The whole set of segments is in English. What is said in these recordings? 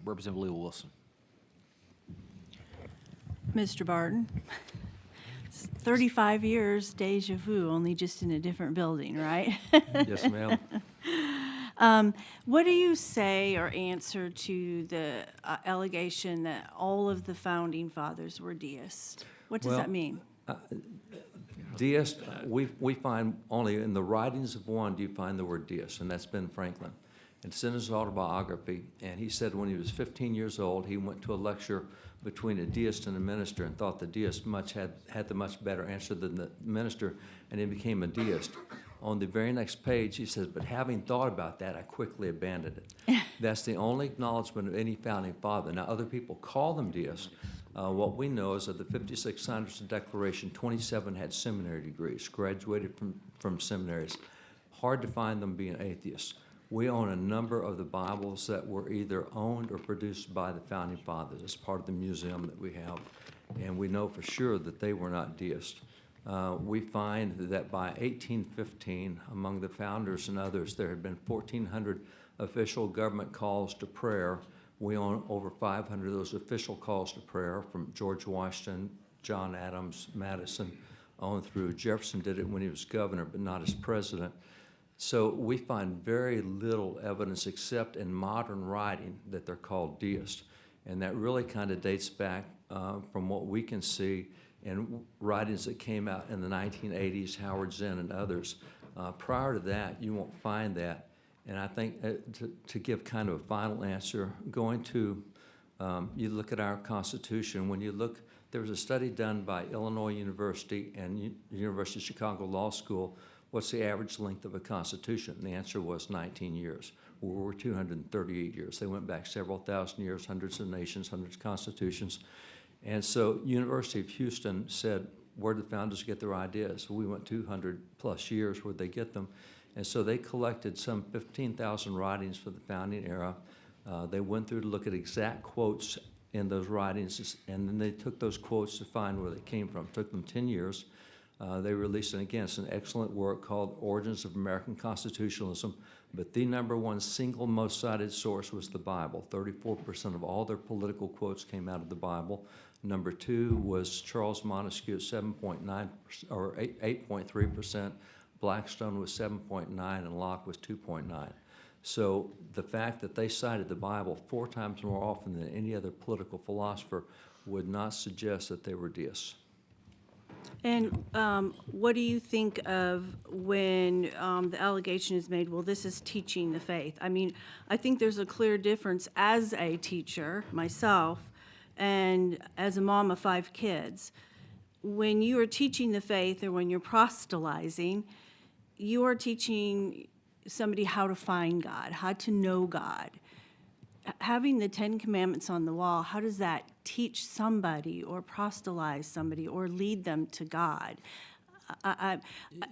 Representative Leo Wilson. Mr. Barton, 35 years, deja vu, only just in a different building, right? Yes, ma'am. What do you say or answer to the allegation that all of the founding fathers were deists? What does Well, that mean? Deist, we find only in the writings of one do you find the word deist, and that's Ben Franklin. It's in his autobiography, and he said when he was 15 years old, he went to a lecture between a deist and a minister and thought the deist had the much better answer than the minister, and he became a deist. On the very next page, he says, but having thought about that, I quickly abandoned it. That's the only acknowledgement of any founding father. Now, other people call them deists. What we know is that the 56 signers of the Declaration, 27 had seminary degrees, graduated from seminaries. Hard to find them being atheists. We own a number of the Bibles that were either owned or produced by the founding fathers as part of the museum that we have, and we know for sure that they were not deists. We find that by 1815, among the founders and others, there had been 1,400 official government calls to prayer. We own over 500 of those official calls to prayer, from George Washington, John Adams, Madison, on through. Jefferson did it when he was governor, but not as president. So we find very little evidence except in modern writing that they're called deists. And that really kind of dates back from what we can see in writings that came out in the 1980s, Howard Zinn and others. Prior to that, you won't find that. And I think to give kind of a final answer, going to, you look at our Constitution, when you look, there was a study done by Illinois University and University of Chicago Law School. What's the average length of a Constitution? And the answer was 19 years. We're 238 years. They went back several thousand years, hundreds of nations, hundreds of constitutions. And so University of Houston said, where did the founders get their ideas? We went 200 plus years, where'd they get them? And so they collected some 15,000 writings for the founding era. They went through to look at exact quotes in those writings, and then they took those quotes to find where they came from. It took them 10 years. They released, and again, it's an excellent work called Origins of American Constitutionalism, but the number one single most cited source was the Bible. 34% of all their political quotes came out of the Bible. Number two was Charles Montesquieu at 7.9% or 8.3%. Blackstone was 7.9, and Locke was 2.9. So the fact that they cited the Bible 4 times more often than any other political philosopher would not suggest that they were deists. And what do you think of when the allegation is made, well, this is teaching the faith? I mean, I think there's a clear difference as a teacher, myself, and as a mom of 5 kids. When you are teaching the faith or when you're proselytizing, you are teaching somebody how to find God, how to know God. Having the 10 Commandments on the wall, how does that teach somebody or proselytize somebody or lead them to God?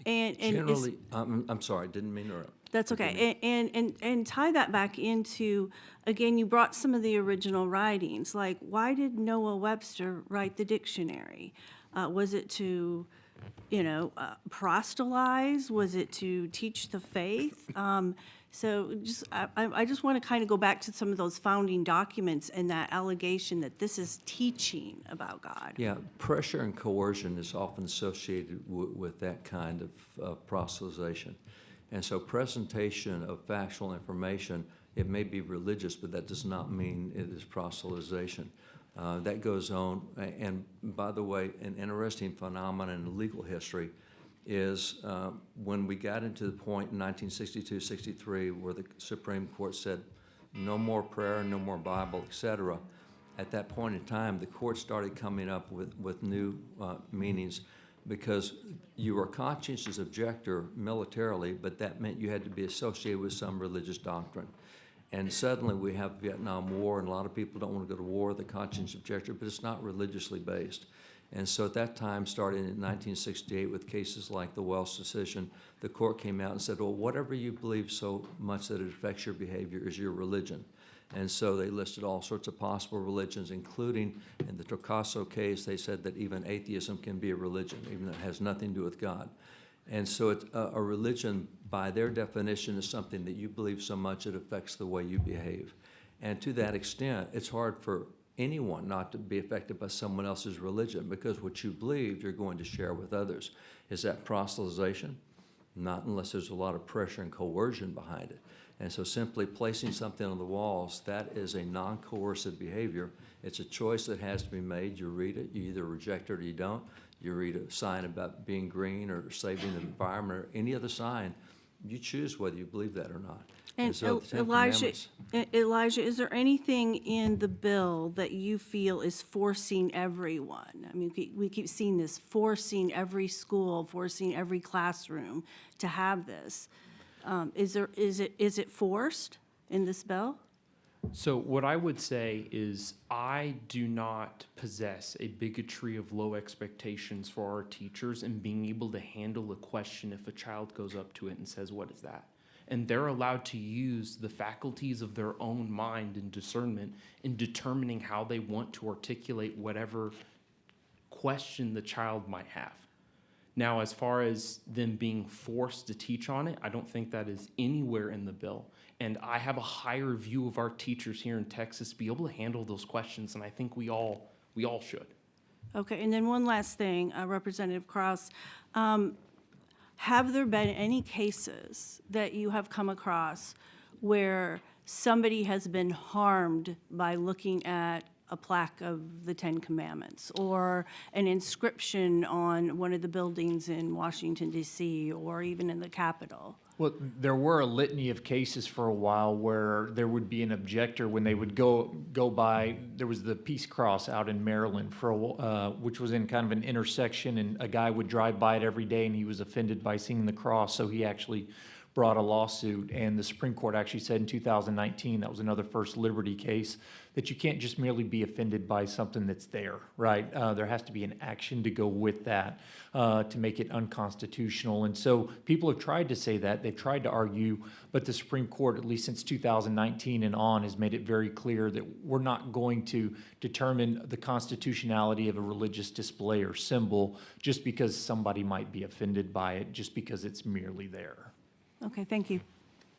Generally, I'm sorry, didn't mean to interrupt. That's okay. And tie that back into, again, you brought some of the original writings. Like, why did Noah Webster write the dictionary? Was it to, proselytize? Was it to teach the faith? So I just want to kind of go back to some of those founding documents and that allegation that this is teaching about God. Yeah, pressure and coercion is often associated with that kind of proselytization. And so presentation of factual information, it may be religious, but that does not mean it is proselytization. That goes on. And by the way, an interesting phenomenon in legal history is when we got into the point in 1962-63 where the Supreme Court said no more prayer, no more Bible, etc. At that point in time, the court started coming up with new meanings, because you were a conscientious objector militarily, but that meant you had to be associated with some religious doctrine. And suddenly we have Vietnam War, and a lot of people don't want to go to war with a conscientious objector, but it's not religiously based. And so at that time, starting in 1968 with cases like the Welsh decision, the court came out and said, well, whatever you believe so much that it affects your behavior is your religion. And so they listed all sorts of possible religions, including in the Trocaso case, they said that even atheism can be a religion, even though it has nothing to do with God. And so it's a religion, by their definition, is something that you believe so much it affects the way you behave. And to that extent, it's hard for anyone not to be affected by someone else's religion, because what you believe, you're going to share with others. Is that proselytization? Not unless there's a lot of pressure and coercion behind it. And so simply placing something on the walls, that is a non-coercive behavior. It's a choice that has to be made. You read it, you either reject it or you don't. You read a sign about being green or saving the environment or any other sign, you choose whether you believe that or not. And so the Ten Elijah, Commandments- Elijah, is there anything in the bill that you feel is forcing everyone? I mean, we keep seeing this, forcing every school, forcing every classroom to have this. Is it forced in this bill? So what I would say is I do not possess a bigotry of low expectations for our teachers and being able to handle a question if a child goes up to it and says, "What is that?" And they're allowed to use the faculties of their own mind and discernment in determining how they want to articulate whatever question the child might have. Now, as far as them being forced to teach on it, I don't think that is anywhere in the bill. And I have a higher view of our teachers here in Texas be able to handle those questions, and I think we all should. Okay, and then one last thing, Representative Cross. Have there been any cases that you have come across where somebody has been harmed by looking at a plaque of the Ten Commandments or an inscription on one of the buildings in Washington, D.C., or even in the Capitol? Well, there were a litany of cases for a while where there would be an objector when they would go by. There was the Peace Cross out in Maryland which was in kind of an intersection, and a guy would drive by it every day, and he was offended by seeing the cross, so he actually brought a lawsuit. And the Supreme Court actually said in 2019, that was another First Liberty case, that you can't just merely be offended by something that's there, right? There has to be an action to go with that to make it unconstitutional. And so people have tried to say that, they've tried to argue, but the Supreme Court, at least since 2019 and on, has made it very clear that we're not going to determine the constitutionality of a religious display or symbol just because somebody might be offended by it, just because it's merely there. Okay, thank you.